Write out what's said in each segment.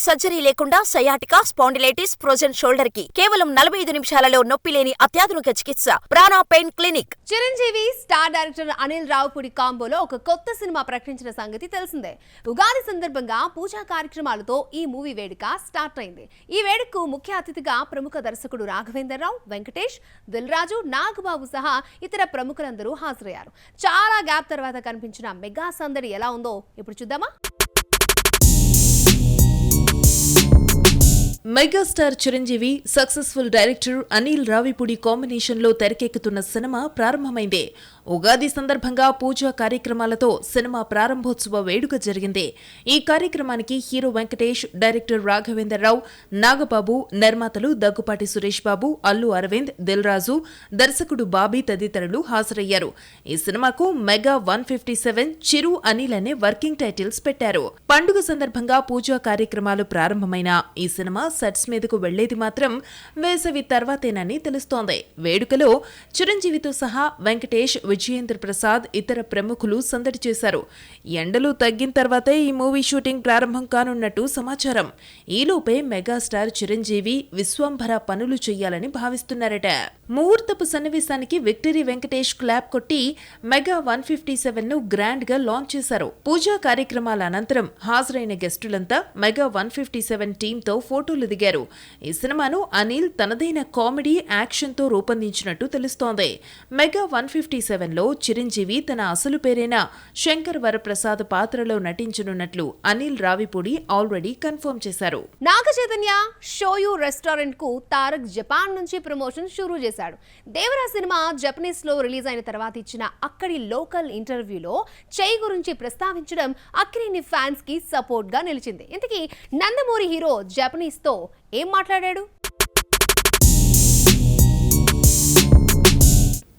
Surgery లేకుండా sciatica, spondylitis, frozen shoulder కి కేవలం 45 నిమిషాలలో నొప్పి లేని అత్యాధునిక చికిత్స Prana pain clinic. Chiranjeevi star director Anil Ravipudi కాంబోలో ఒక కొత్త సినిమా ప్రకటించిన సంగతి తెలిసిందే. ఉగాది సందర్భంగా పూజా కార్యక్రమాలతో ఈ మూవీ వేడుక స్టార్ట్ అయింది. ఈ వేడుకకు ముఖ్య అతిథిగా ప్రముఖ దర్శకుడు రాఘవేంద్ర రావు, వెంకటేష్, దిల్ రాజు, నాగబాబు సహా ఇతర ప్రముఖులందరూ హాజరయ్యారు. చాలా గ్యాప్ తర్వాత కనిపించిన మెగా సందడి ఎలా ఉందో ఇప్పుడు చూద్దామా. Megastar Chiranjeevi, successful director Anil Ravipudi కాంబినేషన్లో తెరకెక్కుతున్న సినిమా ప్రారంభమైంది. ఉగాది సందర్భంగా పూజా కార్యక్రమాలతో సినిమా ప్రారంభోత్సవ వేడుక జరిగింది. ఈ కార్యక్రమానికి హీరో వెంకటేష్, డైరెక్టర్ రాఘవేంద్రరావు, నాగబాబు, నిర్మాతలు దగ్గుపాటి సురేష్ బాబు, అల్లు అరవింద్, దిల్ రాజు, దర్శకుడు బాబీ తదితరులు హాజరయ్యారు. ఈ సినిమాకు మెగా 157 చిరు అనిల్ అనే వర్కింగ్ టైటిల్స్ పెట్టారు. పండుగ సందర్భంగా పూజా కార్యక్రమాలు ప్రారంభమైన ఈ సినిమా సెట్స్ మీదకు వెళ్లేది మాత్రం వేసవి తర్వాతేనని తెలుస్తోంది. వేడుకలో చిరంజీవితో సహా వెంకటేష్, విజయేంద్ర ప్రసాద్, ఇతర ప్రముఖులు సందడి చేశారు. ఎండలు తగ్గిన తర్వాతే ఈ మూవీ షూటింగ్ ప్రారంభం కానున్నట్టు సమాచారం. ఈలోపే మెగాస్టార్ చిరంజీవి విశ్వంభర పనులు చెయ్యాలని భావిస్తున్నారట. ముహూర్తపు సన్నివేశానికి విక్టరీ వెంకటేష్ క్లాప్ కొట్టి మెగా 157 ను గ్రాండ్ గా లాంచ్ చేశారు. పూజా కార్యక్రమాల అనంతరం హాజరైన గెస్టులంతా మెగా 157 టీంతో ఫోటోలు దిగారు. ఈ సినిమాను అనిల్ తనదైన కామెడీ, యాక్షన్ తో రూపొందించినట్టు తెలుస్తోంది. మెగా 157లో చిరంజీవి తన అసలు పేరైన శంకర్ వరప్రసాద్ పాత్రలో నటించనున్నట్లు అనిల్ రావిపూడి ఆల్రెడీ కన్ఫర్మ్ చేశారు. నాగ చైతన్య షోయూ రెస్టారెంట్ కు తారక్ జపాన్ నుంచి ప్రమోషన్ షురూ చేశాడు. దేవరా సినిమా జపనీస్ లో రిలీజ్ అయిన తర్వాత ఇచ్చిన అక్కడి లోకల్ ఇంటర్వ్యూలో చెయ్యి గురించి ప్రస్తావించడం అక్కినేని ఫ్యాన్స్ కి సపోర్ట్ గా నిలిచింది. ఇంతకీ నందమూరి హీరో జపనీస్ తో ఏం మాట్లాడాడు?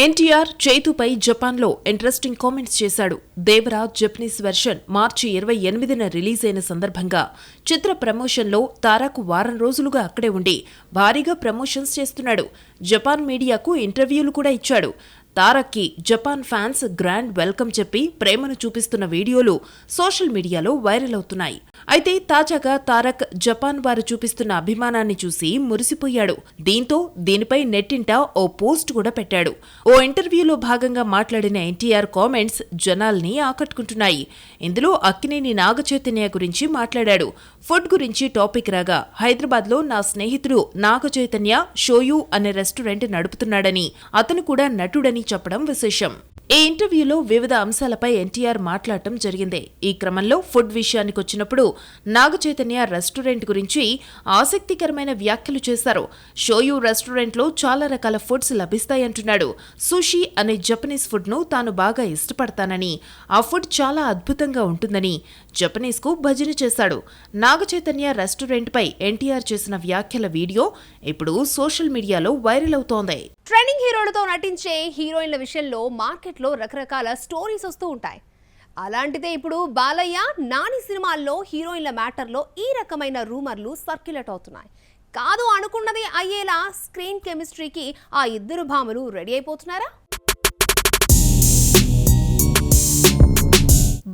ఎన్టీఆర్ చైతుపై జపాన్లో ఇంట్రెస్టింగ్ కామెంట్స్ చేశాడు. దేవరా జపనీస్ వెర్షన్ మార్చి 28న రిలీజ్ అయిన సందర్భంగా చిత్ర ప్రమోషన్లో తారక్ వారం రోజులుగా అక్కడే ఉండి భారీగా ప్రమోషన్స్ చేస్తున్నాడు. జపాన్ మీడియాకు ఇంటర్వ్యూలు కూడా ఇచ్చాడు. తారక్కి జపాన్ ఫ్యాన్స్ గ్రాండ్ వెల్కమ్ చెప్పి ప్రేమను చూపిస్తున్న వీడియోలు సోషల్ మీడియాలో వైరల్ అవుతున్నాయి. అయితే తాజాగా తారక్ జపాన్ వారు చూపిస్తున్న అభిమానాన్ని చూసి మురిసిపోయాడు. దీంతో దీనిపై నెట్టింట ఓ పోస్ట్ కూడా పెట్టాడు. ఓ ఇంటర్వ్యూలో భాగంగా మాట్లాడిన ఎన్టీఆర్ కామెంట్స్ జనాల్ని ఆకట్టుకుంటున్నాయి. ఇందులో అక్కినేని నాగ చైతన్య గురించి మాట్లాడాడు. ఫుడ్ గురించి టాపిక్ రాగా హైదరాబాద్లో నా స్నేహితుడు నాగ చైతన్య షోయూ అనే రెస్టారెంట్ నడుపుతున్నాడని, అతను కూడా నటుడని చెప్పడం విశేషం. ఈ ఇంటర్వ్యూలో వివిధ అంశాలపై ఎన్టీఆర్ మాట్లాడటం జరిగింది. ఈ క్రమంలో ఫుడ్ విషయానికొచ్చినప్పుడు నాగ చైతన్య రెస్టారెంట్ గురించి ఆసక్తికరమైన వ్యాఖ్యలు చేశారు. షోయూ రెస్టారెంట్లో చాలా రకాల ఫుడ్స్ లభిస్తాయంటున్నాడు. సుషి అనే జపనీస్ ఫుడ్ ను తాను బాగా ఇష్టపడతానని, ఆ ఫుడ్ చాలా అద్భుతంగా ఉంటుందని జపనీస్ కు భజన చేశాడు. నాగ చైతన్య రెస్టారెంట్ పై ఎన్టీఆర్ చేసిన వ్యాఖ్యల వీడియో ఇప్పుడు సోషల్ మీడియాలో వైరల్ అవుతోంది. ట్రెండింగ్ హీరోలతో నటించే హీరోయిన్ల విషయంలో మార్కెట్లో రకరకాల స్టోరీస్ వస్తూ ఉంటాయి. అలాంటిదే ఇప్పుడు బాలయ్య, నాని సినిమాల్లో హీరోయిన్ల మ్యాటర్లో ఈ రకమైన రూమర్లు సర్క్యులేట్ అవుతున్నాయి. కాదు అనుకున్నది అయ్యేలా స్క్రీన్ కెమిస్ట్రీకి ఆ ఇద్దరు భామలు రెడీ అయిపోతున్నారా?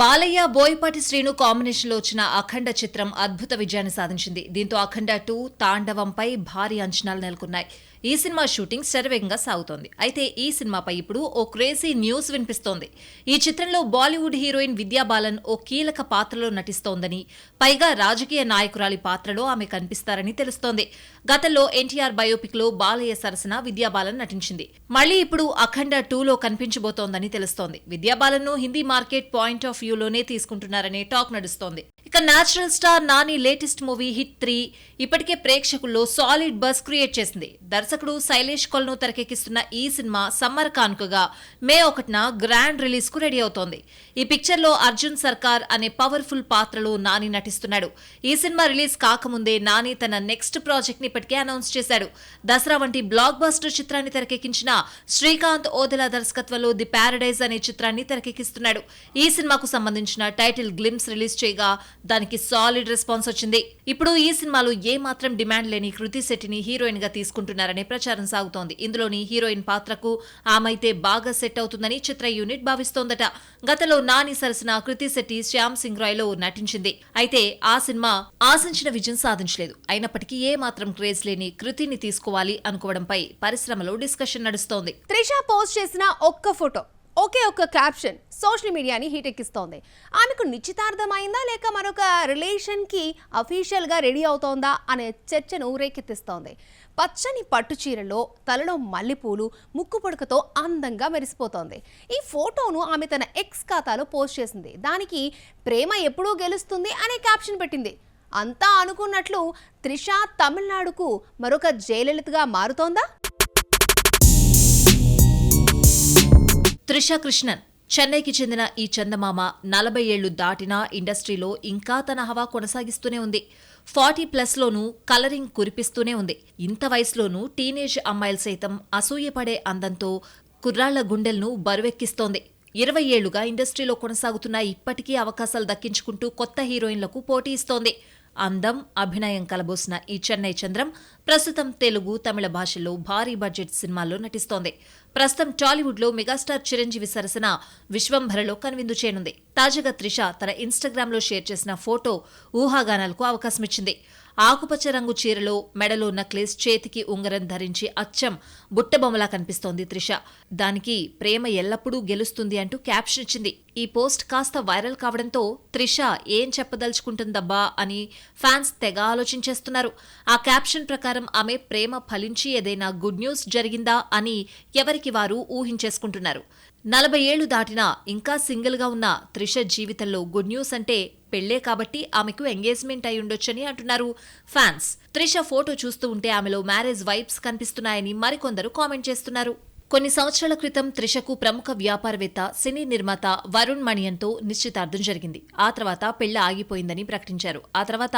బాలయ్య, బోయపాటి శ్రీను కాంబినేషన్లో వచ్చిన అఖండ చిత్రం అద్భుత విజయాన్ని సాధించింది. దీంతో అఖండ 2 తాండవంపై భారీ అంచనాలు నెలకొన్నాయి. ఈ సినిమా షూటింగ్ శరవేగంగా సాగుతోంది. అయితే ఈ సినిమాపై ఇప్పుడు ఓ క్రేజీ న్యూస్ వినిపిస్తోంది. ఈ చిత్రంలో బాలీవుడ్ హీరోయిన్ విద్యా బాలన్ ఓ కీలక పాత్రలో నటిస్తోందని, పైగా రాజకీయ నాయకురాలి పాత్రలో ఆమె కనిపిస్తారని తెలుస్తోంది. గతంలో ఎన్టీఆర్ బయోపిక్ లో బాలయ్య సరసన విద్యా బాలన్ నటించింది. మళ్లీ ఇప్పుడు అఖండ 2లో కనిపించబోతోందని తెలుస్తోంది. విద్యా బాలన్ ను హిందీ మార్కెట్ పాయింట్ ఆఫ్ వ్యూలోనే తీసుకుంటున్నారనే టాక్ నడుస్తోంది. ఇక natural star Nani latest movie hit 3 ఇప్పటికే ప్రేక్షకుల్లో సాలిడ్ బజ్ క్రియేట్ చేసింది. దర్శకుడు శైలేష్ కొల్ను తెరకెక్కిస్తున్న ఈ సినిమా సమ్మర్ కానుకగా మే 1న గ్రాండ్ రిలీజ్ కు రెడీ అవుతోంది. ఈ పిక్చర్ లో అర్జున్ సర్కార్ అనే పవర్ఫుల్ పాత్రలో నాని నటిస్తున్నాడు. ఈ సినిమా రిలీజ్ కాకముందే నాని తన నెక్స్ట్ ప్రాజెక్ట్ ని ఇప్పటికే అనౌన్స్ చేశాడు. దసరా వంటి బ్లాక్ బస్టర్ చిత్రాన్ని తెరకెక్కించిన శ్రీకాంత్ ఓదెలా దర్శకత్వంలో ది ప్యారడైజ్ అనే చిత్రాన్ని తెరకెక్కిస్తున్నాడు. ఈ సినిమాకు సంబంధించిన టైటిల్ గ్లిమ్స్ రిలీజ్ చేయగా దానికి సాలిడ్ రెస్పాన్స్ వచ్చింది. ఇప్పుడు ఈ సినిమాలో ఏ మాత్రం డిమాండ్ లేని కృతి శెట్టిని హీరోయిన్ గా తీసుకుంటున్నారనే ప్రచారం సాగుతోంది. ఇందులోని హీరోయిన్ పాత్రకు ఆమైతే బాగా సెట్ అవుతుందని చిత్ర యూనిట్ భావిస్తోందట. గతంలో నాని సరసన కృతి శెట్టి శ్యామ్ సింగ్ రాయ్ లో నటించింది. అయితే ఆ సినిమా ఆశించిన విజయం సాధించలేదు. అయినప్పటికీ ఏ మాత్రం క్రేజ్ లేని కృతిని తీసుకోవాలి అనుకోవడంపై పరిశ్రమలో డిస్కషన్ నడుస్తోంది. త్రిష పోస్ట్ చేసిన ఒక్క ఫోటో, ఒకే ఒక్క క్యాప్షన్ సోషల్ మీడియాని హీట్ ఎక్కిస్తోంది. ఆమెకు నిశ్చితార్థమైందా లేక మరొక రిలేషన్కి అఫీషియల్గా రెడీ అవుతోందా అనే చర్చను రేకెత్తిస్తోంది. పచ్చని పట్టు చీరలో, తలలో మల్లెపూలు, ముక్కు పుడకతో అందంగా మెరిసిపోతోంది. ఈ ఫోటోను ఆమె తన ఎక్స్ ఖాతాలో పోస్ట్ చేసింది. దానికి ప్రేమ ఎప్పుడూ గెలుస్తుంది అనే క్యాప్షన్ పెట్టింది. అంతా అనుకున్నట్లు త్రిష తమిళనాడుకు మరొక జయలలితగా మారుతోందా? త్రిష కృష్ణన్ చెన్నైకి చెందిన ఈ చందమామ 40 ఏళ్లు దాటినా ఇండస్ట్రీలో ఇంకా తన హవా కొనసాగిస్తూనే ఉంది. 40+లోనూ కలరింగ్ కురిపిస్తూనే ఉంది. ఇంత వయసులోనూ టీనేజ్ అమ్మాయిలు సైతం అసూయపడే అందంతో కుర్రాళ్ల గుండెలను బరువెక్కిస్తోంది. 20 ఏళ్లుగా ఇండస్ట్రీలో కొనసాగుతున్న ఇప్పటికీ అవకాశాలు దక్కించుకుంటూ కొత్త హీరోయిన్లకు పోటీ ఇస్తోంది. అందం, అభినయం కలబోసిన ఈ చెన్నై చంద్రం ప్రస్తుతం తెలుగు, తమిళ భాషల్లో భారీ బడ్జెట్ సినిమాల్లో నటిస్తోంది. ప్రస్తుతం టాలీవుడ్లో మెగాస్టార్ చిరంజీవి సరసన విశ్వంభరలో కనువిందు చేయనుంది. తాజాగా త్రిష తన ఇన్స్టాగ్రామ్లో షేర్ చేసిన ఫోటో ఊహాగానాలకు అవకాశమిచ్చింది. ఆకుపచ్చ రంగు చీరలో, మెడలో నక్లెస్, చేతికి ఉంగరం ధరించి అచ్చం బుట్టబొమ్మలా కనిపిస్తోంది త్రిష. దానికి ప్రేమ ఎల్లప్పుడూ గెలుస్తుంది అంటూ క్యాప్షన్ ఇచ్చింది. ఈ పోస్ట్ కాస్త వైరల్ కావడంతో త్రిష ఏం చెప్పదలుచుకుంటుందబ్బా అని ఫ్యాన్స్ తెగ ఆలోచించేస్తున్నారు. ఆ క్యాప్షన్ ప్రకారం ఆమె ప్రేమ ఫలించి ఏదైనా గుడ్ న్యూస్ జరిగిందా అని ఎవరికి వారు ఊహించేసుకుంటున్నారు. 40 ఏళ్లు దాటినా ఇంకా సింగిల్ గా ఉన్న త్రిష జీవితంలో గుడ్ న్యూస్ అంటే పెళ్లే కాబట్టి ఆమెకు ఎంగేజ్మెంట్ అయి ఉండొచ్చని అంటున్నారు ఫ్యాన్స్. త్రిష ఫోటో చూస్తూ ఉంటే ఆమెలో మ్యారేజ్ వైబ్స్ కనిపిస్తున్నాయని మరికొందరు కామెంట్ చేస్తున్నారు. కొన్ని సంవత్సరాల క్రితం త్రిషకు ప్రముఖ వ్యాపారవేత్త, సినీ నిర్మాత వరుణ్ మణియన్తో నిశ్చితార్థం జరిగింది. ఆ తర్వాత పెళ్లి ఆగిపోయిందని ప్రకటించారు. ఆ తర్వాత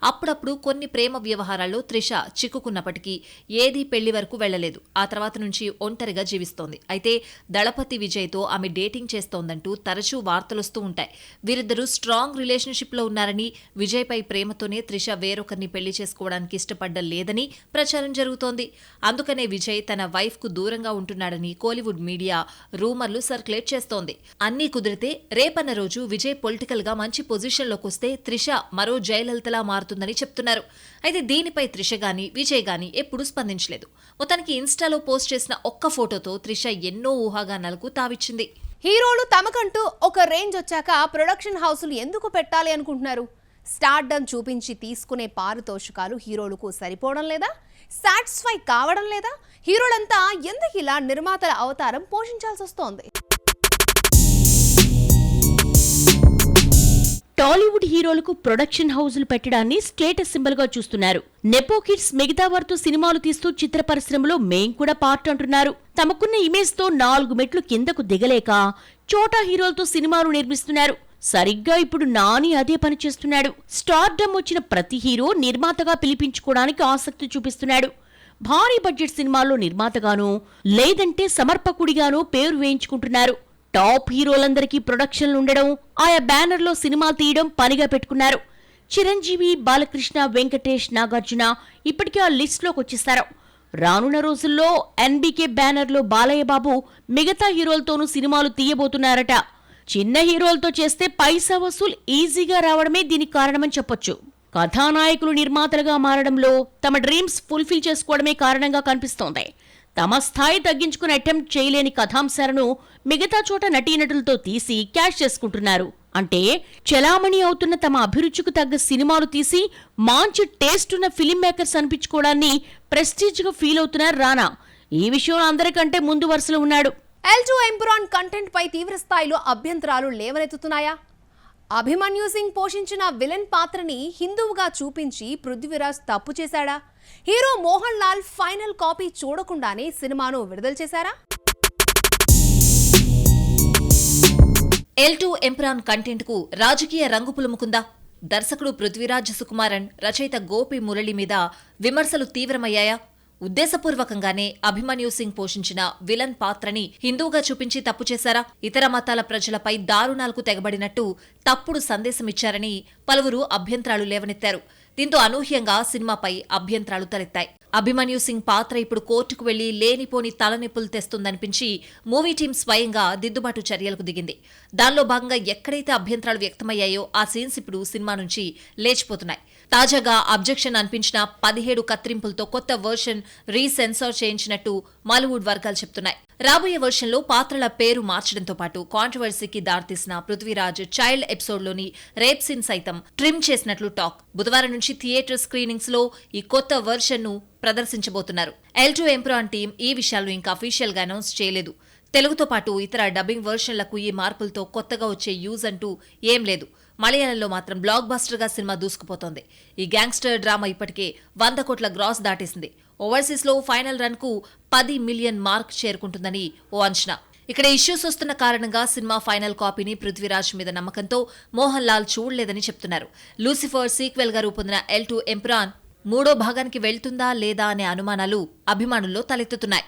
అప్పుడప్పుడు కొన్ని ప్రేమ వ్యవహారాల్లో త్రిష చిక్కుకున్నప్పటికీ ఏదీ పెళ్లి వరకు వెళ్లలేదు. ఆ తర్వాత నుంచి ఒంటరిగా జీవిస్తోంది. అయితే దళపతి విజయ్తో ఆమె డేటింగ్ చేస్తోందంటూ తరచూ వార్తలొస్తూ ఉంటాయి. వీరిద్దరూ స్ట్రాంగ్ రిలేషన్షిప్ లో ఉన్నారని, విజయ్పై ప్రేమతోనే త్రిష వేరొకరిని పెళ్లి చేసుకోవడానికి ఇష్టపడ్డం లేదని ప్రచారం జరుగుతోంది. అందుకనే విజయ్ తన వైఫ్ కు దూరంగా ఉంటున్నాడని కోలీవుడ్ మీడియా రూమర్లు సర్క్యులేట్ చేస్తోంది. అన్నీ కుదిరితే రేపన్న రోజు విజయ్ పొలిటికల్ గా మంచి పొజిషన్లోకి వస్తే త్రిష మరో జయలలితలా మారుతుందని చెప్తున్నారు. అయితే దీనిపై త్రిష గాని, విజయ్ గాని ఎప్పుడూ స్పందించలేదు. మొత్తానికి ఇన్స్టాలో పోస్ట్ చేసిన ఒక్క ఫోటోతో త్రిష ఎన్నో ఊహాగానాలకు తావిచ్చింది. హీరోలు తమకంటూ ఒక రేంజ్ వచ్చాక ప్రొడక్షన్ హౌసులు ఎందుకు పెట్టాలి అనుకుంటున్నారు? స్టార్డమ్ చూపించి తీసుకునే పారితోషికాలు హీరోలకు సరిపోవడం లేదా? సాటిస్ఫై కావడం లేదా? హీరోలంతా ఎందుకు ఇలా నిర్మాతల అవతారం పోషించాల్సి వస్తోంది? టాలీవుడ్ హీరోలకు ప్రొడక్షన్ హౌజులు పెట్టడాన్ని స్టేటస్ సింబల్ గా చూస్తున్నారు. నెపో కిడ్స్ మిగతా వారితో సినిమాలు తీస్తూ చిత్ర పరిశ్రమలో మేం కూడా పార్ట్ అంటున్నారు. తమకున్న ఇమేజ్ తో 4 మెట్లు కిందకు దిగలేక చోటా హీరోలతో సినిమాలు నిర్మిస్తున్నారు. సరిగ్గా ఇప్పుడు నాని అదే పని చేస్తున్నాడు. స్టార్డమ్ వచ్చిన ప్రతి హీరో నిర్మాతగా పిలిపించుకోవడానికి ఆసక్తి చూపిస్తున్నాడు. భారీ బడ్జెట్ సినిమాల్లో నిర్మాతగానో లేదంటే సమర్పకుడిగానో పేరు వేయించుకుంటున్నారు. టాప్ హీరోలందరికీ ప్రొడక్షన్లు ఉండడం, ఆయా బ్యానర్లో సినిమాలు తీయడం పనిగా పెట్టుకున్నారు. చిరంజీవి, బాలకృష్ణ, వెంకటేష్, నాగార్జున ఇప్పటికే ఆ లిస్టులోకి వచ్చేస్తారు. రానున్న రోజుల్లో ఎన్బీకే బ్యానర్లో బాలయ్య బాబు మిగతా హీరోలతోనూ సినిమాలు తీయబోతున్నారట. చిన్న హీరోలతో చేస్తే పైసా వసూలు ఈజీగా రావడమే దీనికి కారణమని చెప్పొచ్చు. కథానాయకులు నిర్మాతలుగా మారడంలో తమ డ్రీమ్స్ ఫుల్ఫిల్ చేసుకోవడమే కారణంగా కనిపిస్తోంది. తమ స్థాయి తగ్గించుకుని అటెంప్ట్ చేయలేని కథాంశాలను మిగతా చోట నటీనటులతో తీసి క్యాష్ చేసుకుంటున్నారు. అంటే చలామణి అవుతున్న తమ అభిరుచికి తగ్గ సినిమాలు తీసి మంచి టేస్ట్ ఉన్న ఫిల్మ్ మేకర్స్ అనిపించుకోవడాన్ని ప్రెస్టీజ్గా ఫీల్ అవుతున్నారు రానా. ఈ విషయంలో అందరికంటే ముందు వరుసలో ఉన్నాడు. L2 ఎంపురాన్ కంటెంట్ పై తీవ్ర స్థాయిలో అభ్యంతరాలు లేవనెత్తుతున్నాయా? అభిమన్యు సింగ్ పోషించిన విలన్ పాత్రని హిందువుగా చూపించి పృథ్వీరాజ్ తప్పు చేశాడా? Hero Mohan Lal final copy చూడకుండానే సినిమాను విడుదల చేశారా? L2 ఎంపురాన్ కంటెంట్ కు రాజకీయ రంగు పులుముకుందా? దర్శకుడు పృథ్వీరాజ్ సుకుమారన్, రచయిత గోపి మురళి మీద విమర్శలు తీవ్రమయ్యాయా? ఉద్దేశపూర్వకంగానే అభిమన్యు సింగ్ పోషించిన విలన్ పాత్రని హిందువుగా చూపించి తప్పు చేశారా? ఇతర మతాల ప్రజలపై దారుణాలకు తెగబడినట్టు తప్పుడు సందేశమిచ్చారని పలువురు అభ్యంతరాలు లేవనెత్తారు. దీంతో అనూహ్యంగా సినిమాపై అభ్యంతరాలు తలెత్తాయి. అభిమన్యు సింగ్ పాత్ర ఇప్పుడు కోర్టుకు వెళ్లి లేనిపోని తలనొప్పులు తెస్తుందనిపించి మూవీ టీం స్వయంగా దిద్దుబాటు చర్యలకు దిగింది. దానిలో భాగంగా ఎక్కడైతే అభ్యంతరాలు వ్యక్తమయ్యాయో ఆ సీన్స్ ఇప్పుడు సినిమా నుంచి లేచిపోతున్నాయి. తాజాగా అబ్జెక్షన్ అనిపించిన 17 కత్తిరింపులతో కొత్త వర్షన్ రీసెన్సార్ చేయించినట్టు మాలీవుడ్ వర్గాలు చెప్తున్నాయి. రాబోయే వర్షన్లో పాత్రల పేరు మార్చడంతో పాటు కాంట్రవర్సీకి దారితీసిన పృథ్వీరాజ్ చైల్డ్ ఎపిసోడ్లోని రేప్ సీన్ సైతం ట్రిమ్ చేసినట్లు టాక్. బుధవారం నుంచి థియేటర్ స్క్రీనింగ్స్ లో ఈ కొత్త వర్షన్ ను ప్రదర్శించబోతున్నారు. L2 ఎంప్రాన్ టీం ఈ విషయాలను ఇంకా అఫీషియల్ గా అనౌన్స్ చేయలేదు. తెలుగుతో పాటు ఇతర డబ్బింగ్ వర్షన్లకు ఈ మార్పులతో కొత్తగా వచ్చే యూజ్ అంటూ ఏం లేదు. మలయాళంలో మాత్రం బ్లాక్ బస్టర్ గా సినిమా దూసుకుపోతోంది. ఈ గ్యాంగ్స్టర్ డ్రామా ఇప్పటికే 100 కోట్ల గ్రాస్ దాటేసింది. ఓవర్సీస్ లో ఫైనల్ రన్ కు 10 మిలియన్ మార్క్ చేరుకుంటుందని ఓ అంచనా. ఇక్కడ ఇష్యూస్ వస్తున్న కారణంగా సినిమా ఫైనల్ కాపీని పృథ్వీరాజ్ మీద నమ్మకంతో మోహన్ లాల్ చూడలేదని చెప్తున్నారు. లూసిఫర్ సీక్వెల్ గా రూపొందిన L2 ఎంప్రాన్ 3వ భాగానికి వెళ్తుందా లేదా అనే అనుమానాలు అభిమానుల్లో తలెత్తుతున్నాయి.